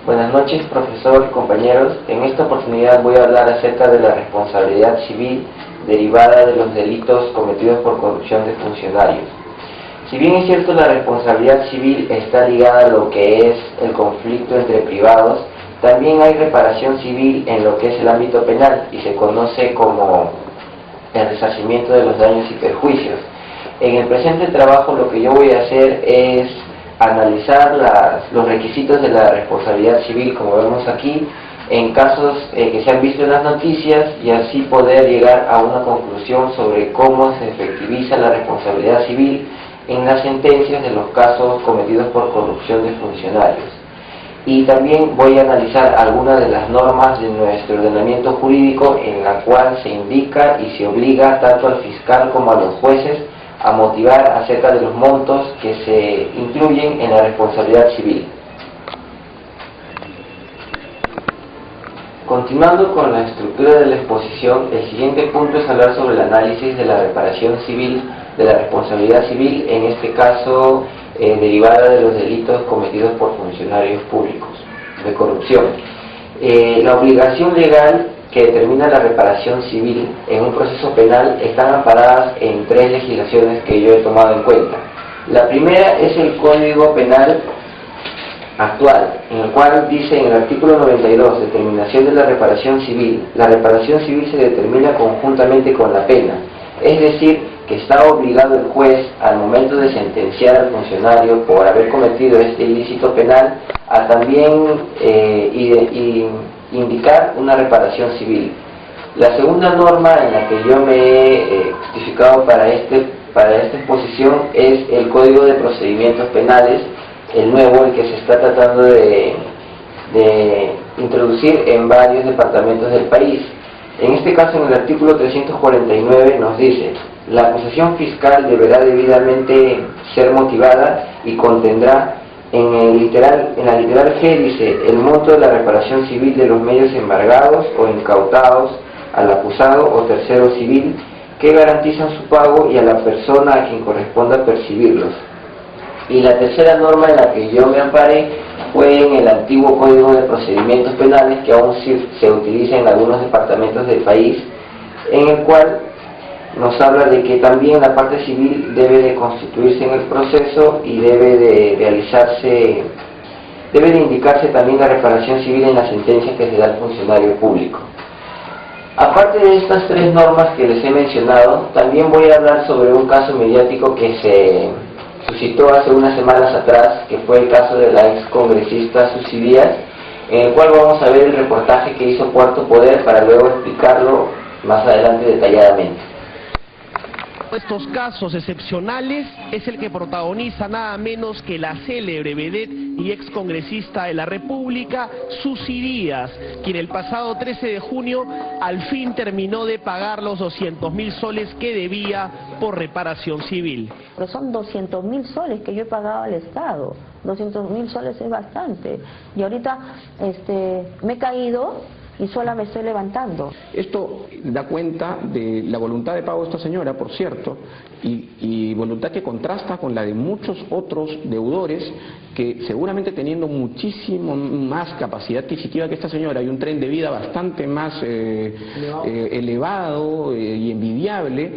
Buenas noches, profesor y compañeros. En esta oportunidad voy a hablar acerca de la responsabilidad civil derivada de los delitos cometidos por corrupción de funcionarios. Si bien es cierto, la responsabilidad civil está ligada a lo que es el conflicto entre privados, también hay reparación civil en lo que es el ámbito penal y se conoce como el resarcimiento de los daños y perjuicios. En el presente trabajo lo que yo voy a hacer es analizar los requisitos de la responsabilidad civil, como vemos aquí, en casos que se han visto en las noticias, y así poder llegar a una conclusión sobre cómo se efectiviza la responsabilidad civil en las sentencias de los casos cometidos por corrupción de funcionarios. Y también voy a analizar algunas de las normas de nuestro ordenamiento jurídico en la cual se indica y se obliga tanto al fiscal como a los jueces a motivar acerca de los montos que se incluyen en la responsabilidad civil. Continuando con la estructura de la exposición, el siguiente punto es hablar sobre el análisis de la reparación civil, de la responsabilidad civil, en este caso derivada de los delitos cometidos por funcionarios públicos de corrupción. La obligación legal que determina la reparación civil en un proceso penal están amparadas en tres legislaciones que yo he tomado en cuenta. La primera es el Código Penal actual, en el cual dice en el artículo 92, determinación de la reparación civil se determina conjuntamente con la pena, es decir, que está obligado el juez al momento de sentenciar al funcionario por haber cometido este ilícito penal a también indicar una reparación civil. La segunda norma en la que yo me he justificado para esta exposición es el Código de Procedimientos Penales, el nuevo, el que se está tratando de introducir en varios departamentos del país. En este caso, en el artículo 349 nos dice: la acusación fiscal deberá debidamente ser motivada y contendrá en la literal G, dice, el monto de la reparación civil de los medios embargados o incautados al acusado o tercero civil que garantizan su pago y a la persona a quien corresponda percibirlos. Y la tercera norma en la que yo me amparé fue en el antiguo Código de Procedimientos Penales, que aún se utiliza en algunos departamentos del país, en el cual nos habla de que también la parte civil debe de constituirse en el proceso y debe de indicarse también la reparación civil en la sentencia que se da al funcionario público. Aparte de estas tres normas que les he mencionado, también voy a hablar sobre un caso mediático que se suscitó hace unas semanas atrás, que fue el caso de la ex congresista Susy Díaz, en el cual vamos a ver el reportaje que hizo Cuarto Poder para luego explicarlo más adelante detalladamente. Estos casos excepcionales es el que protagoniza nada menos que la célebre vedette y ex congresista de la República, Susy Díaz, quien el pasado 13 de junio al fin terminó de pagar los 200.000 soles que debía por reparación civil. Pero son 200.000 soles que yo he pagado al Estado. 200.000 soles es bastante. Y ahorita me he caído y sola me estoy levantando. Esto da cuenta de la voluntad de pago de esta señora, por cierto, y voluntad que contrasta con la de muchos otros deudores que seguramente teniendo muchísimo más capacidad adquisitiva que esta señora y un tren de vida bastante más elevado y envidiable,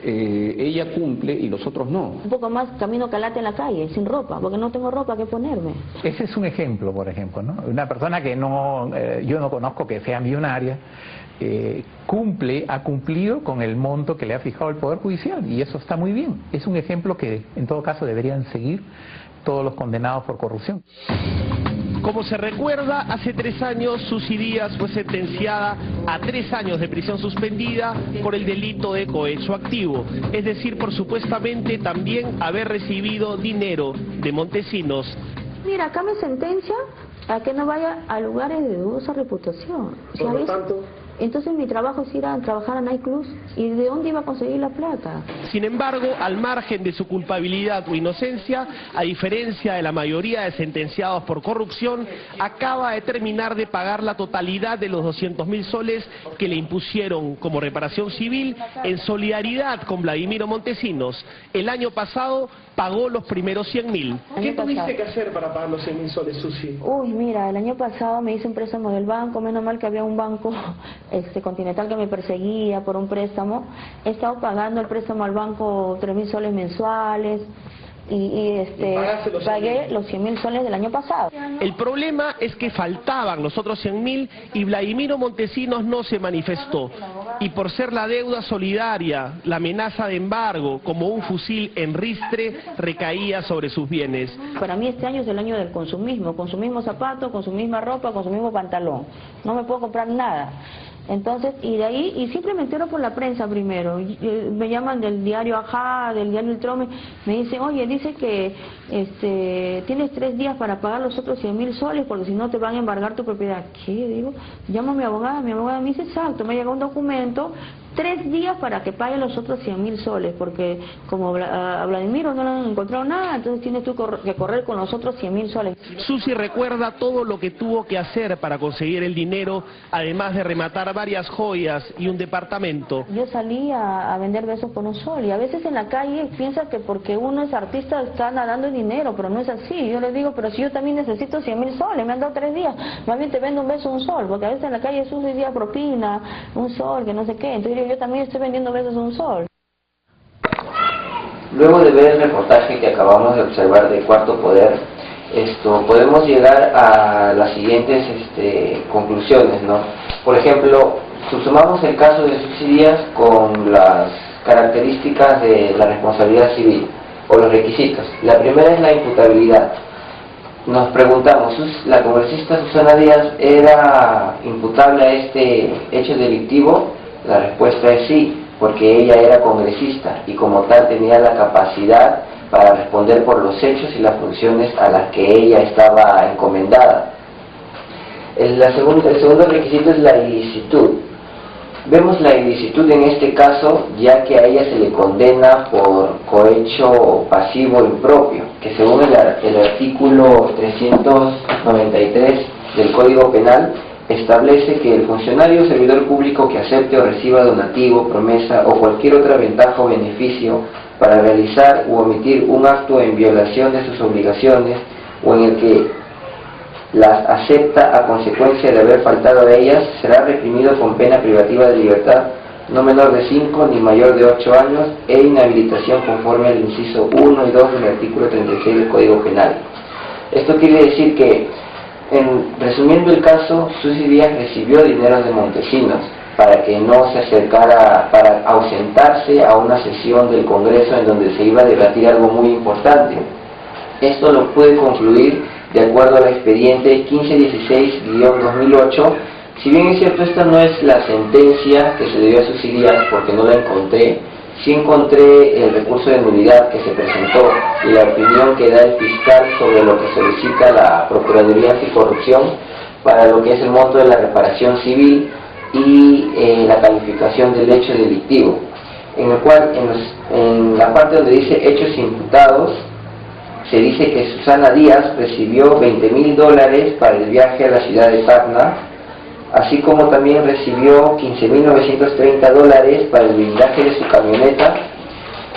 ella cumple y los otros no. Un poco más camino calate en la calle, sin ropa, porque no tengo ropa que ponerme. Ese es un ejemplo, por ejemplo, ¿no? Una persona que yo no conozco que sea millonaria, ha cumplido con el monto que le ha fijado el Poder Judicial, y eso está muy bien. Es un ejemplo que en todo caso deberían seguir todos los condenados por corrupción. Como se recuerda, hace 3 años Susy Díaz fue sentenciada a 3 años de prisión suspendida por el delito de cohecho activo, es decir, por supuestamente también haber recibido dinero de Montesinos. Mira, acá me sentencia a que no vaya a lugares de dudosa reputación. Por lo tanto, Entonces mi trabajo es ir a trabajar a nightclubs, ¿y de dónde iba a conseguir la plata? Sin embargo, al margen de su culpabilidad o inocencia, a diferencia de la mayoría de sentenciados por corrupción, acaba de terminar de pagar la totalidad de los 200.000 soles que le impusieron como reparación civil en solidaridad con Vladimiro Montesinos. El año pasado pagó los primeros 100.000. ¿Qué tuviste que hacer para pagar los 100.000 soles, Susi? Uy, mira, el año pasado me hice un préstamo del banco, menos mal que había un banco Continental que me perseguía por un préstamo. He estado pagando el préstamo al banco 3.000 soles mensuales y pagué los 100.000 soles del año pasado. El problema es que faltaban los otros 100.000 y Vladimiro Montesinos no se manifestó. Y por ser la deuda solidaria, la amenaza de embargo, como un fusil en ristre, recaía sobre sus bienes. Para mí este año es el año del consumismo zapato, consumismo ropa, consumismo pantalón. No me puedo comprar nada. Entonces, y de ahí, y siempre me entero por la prensa primero, me llaman del diario Ajá, del diario El Trome, me dicen, oye, dice que tienes 3 días para pagar los otros 100.000 soles porque si no te van a embargar tu propiedad. ¿Qué? Digo, llamo a mi abogada me dice, exacto, me llegó un documento, 3 días para que pague los otros 100.000 soles, porque como a Vladimiro no le han encontrado nada, entonces tienes tú que correr con los otros 100.000 soles. Susi recuerda todo lo que tuvo que hacer para conseguir el dinero, además de rematar varias joyas y un departamento. Yo salí a vender besos por un sol y a veces en la calle piensa que porque uno es artista está nadando en dinero, pero no es así. Yo les digo, pero si yo también necesito 100.000 soles, me han dado 3 días, más bien te vendo un beso un sol, porque a veces en la calle Susi día propina, un sol, que no sé qué, entonces yo también estoy vendiendo besos un sol. Luego de ver el reportaje que acabamos de observar de Cuarto Poder, podemos llegar a las siguientes conclusiones, ¿no? Por ejemplo, subsumamos el caso de Susi Díaz con las características de la responsabilidad civil o los requisitos. La primera es la imputabilidad. Nos preguntamos, ¿la congresista Susana Díaz era imputable a este hecho delictivo? La respuesta es sí, porque ella era congresista y como tal tenía la capacidad para responder por los hechos y las funciones a las que ella estaba encomendada. El segundo requisito es la ilicitud. Vemos la ilicitud en este caso ya que a ella se le condena por cohecho pasivo impropio, que según el artículo 393 del Código Penal establece que el funcionario o servidor público que acepte o reciba donativo, promesa o cualquier otra ventaja o beneficio para realizar u omitir un acto en violación de sus obligaciones o en el que las acepta a consecuencia de haber faltado a ellas, será reprimido con pena privativa de libertad no menor de 5 ni mayor de 8 años e inhabilitación conforme al inciso 1 y 2 del artículo 36 del Código Penal. Esto quiere decir que, resumiendo el caso, Susi Díaz recibió dinero de Montesinos para que no se acercara, para ausentarse a una sesión del Congreso en donde se iba a debatir algo muy importante. Esto lo puede concluir de acuerdo al expediente 1516-2008. Si bien es cierto, esta no es la sentencia que se le dio a Susi Díaz porque no la encontré, sí encontré el recurso de nulidad que se presentó y la opinión que da el fiscal sobre lo que solicita la Procuraduría Anticorrupción para lo que es el monto de la reparación civil y la calificación del hecho delictivo, en el cual en la parte donde dice hechos imputados se dice que Susana Díaz recibió $20.000 para el viaje a la ciudad de Tacna, así como también recibió $15.930 para el blindaje de su camioneta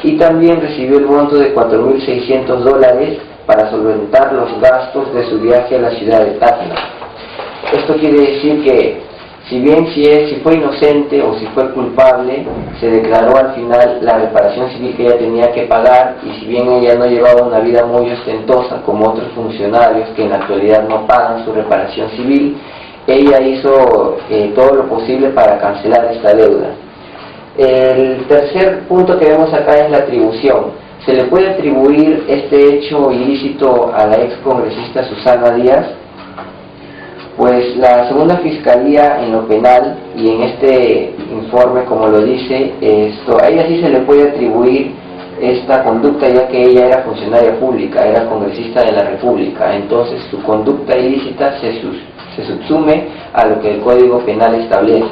y también recibió el monto de $4.600 para solventar los gastos de su viaje a la ciudad de Tacna. Esto quiere decir que si bien si fue inocente o si fue culpable, se declaró al final la reparación civil que ella tenía que pagar, y si bien ella no llevaba una vida muy ostentosa como otros funcionarios que en la actualidad no pagan su reparación civil, ella hizo todo lo posible para cancelar esta deuda. El tercer punto que vemos acá es la atribución. ¿Se le puede atribuir este hecho ilícito a la ex congresista Susana Díaz? Pues la segunda fiscalía en lo penal y en este informe, como lo dice, a ella sí se le puede atribuir esta conducta ya que ella era funcionaria pública, era congresista de la República, entonces su conducta ilícita se subsume a lo que el Código Penal establece.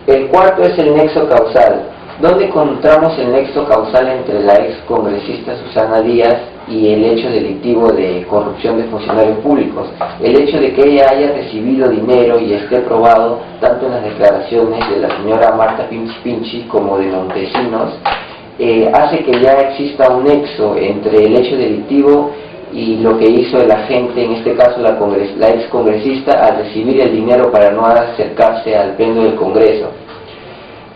El cuarto es el nexo causal. ¿Dónde encontramos el nexo causal entre la ex congresista Susana Díaz y el hecho delictivo de corrupción de funcionarios públicos? El hecho de que ella haya recibido dinero y esté probado tanto en las declaraciones de la señora Marta Pinchi como de Montesinos, hace que ya exista un nexo entre el hecho delictivo y lo que hizo el agente, en este caso la ex congresista, al recibir el dinero para no acercarse al pleno del Congreso.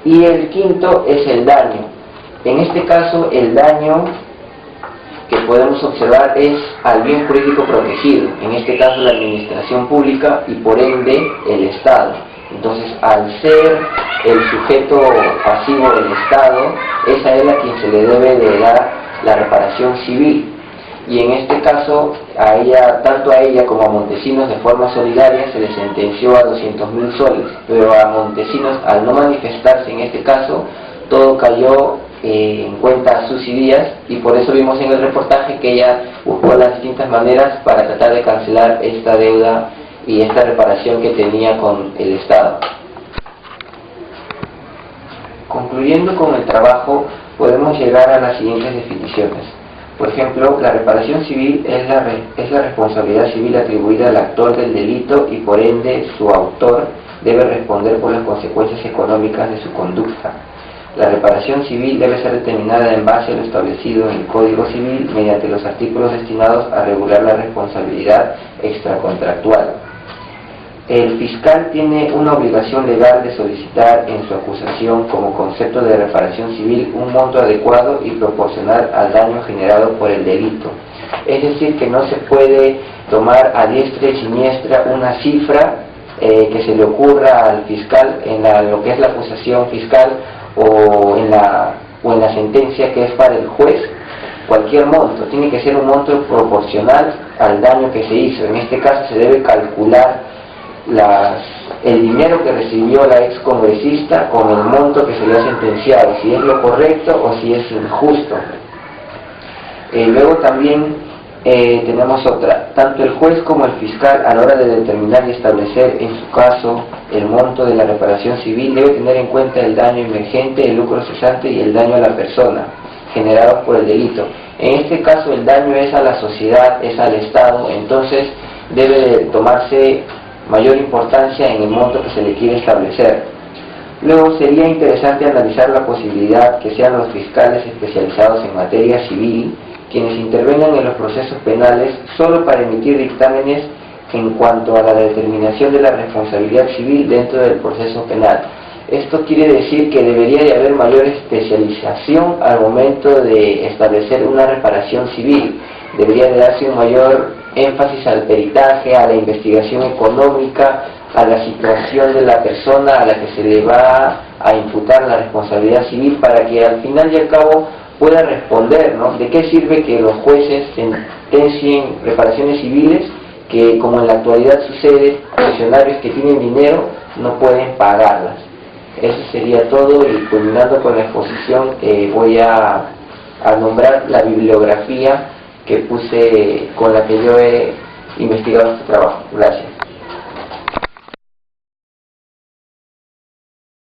Y el quinto es el daño. En este caso, el daño que podemos observar es al bien jurídico protegido, en este caso la administración pública y por ende el Estado. Entonces, al ser el sujeto pasivo del Estado, es a él a quien se le debe de dar la reparación civil. Y en este caso, a ella, tanto a ella como a Montesinos de forma solidaria se le sentenció a 200.000 soles, pero a Montesinos, al no manifestarse en este caso, todo cayó en cuenta a Susy Díaz, y por eso vimos en el reportaje que ella buscó las distintas maneras para tratar de cancelar esta deuda y esta reparación que tenía con el Estado. Concluyendo con el trabajo, podemos llegar a las siguientes definiciones. Por ejemplo, la reparación civil es la responsabilidad civil atribuida al actor del delito y por ende su autor debe responder por las consecuencias económicas de su conducta. La reparación civil debe ser determinada en base a lo establecido en el Código Civil mediante los artículos destinados a regular la responsabilidad extracontractual. El fiscal tiene una obligación legal de solicitar en su acusación como concepto de reparación civil un monto adecuado y proporcional al daño generado por el delito. Es decir, que no se puede tomar a diestra y siniestra una cifra que se le ocurra al fiscal en lo que es la acusación fiscal o en la sentencia que es para el juez. Cualquier monto, tiene que ser un monto proporcional al daño que se hizo. En este caso se debe calcular el dinero que recibió la ex congresista con el monto que se le ha sentenciado, si es lo correcto o si es injusto. Luego también tenemos otra, tanto el juez como el fiscal a la hora de determinar y establecer en su caso el monto de la reparación civil debe tener en cuenta el daño emergente, el lucro cesante y el daño a la persona generados por el delito. En este caso el daño es a la sociedad, es al Estado, entonces debe de tomarse mayor importancia en el monto que se le quiere establecer. Luego sería interesante analizar la posibilidad que sean los fiscales especializados en materia civil quienes intervengan en los procesos penales solo para emitir dictámenes en cuanto a la determinación de la responsabilidad civil dentro del proceso penal. Esto quiere decir que debería de haber mayor especialización al momento de establecer una reparación civil. Debería de darse un mayor énfasis al peritaje, a la investigación económica, a la situación de la persona a la que se le va a imputar la responsabilidad civil para que al final y al cabo pueda responder, ¿no? ¿De qué sirve que los jueces sentencien reparaciones civiles que, como en la actualidad sucede, funcionarios que tienen dinero no pueden pagarlas? Eso sería todo, y culminando con la exposición voy a nombrar la bibliografía que puse, con la que yo he investigado este trabajo. Gracias.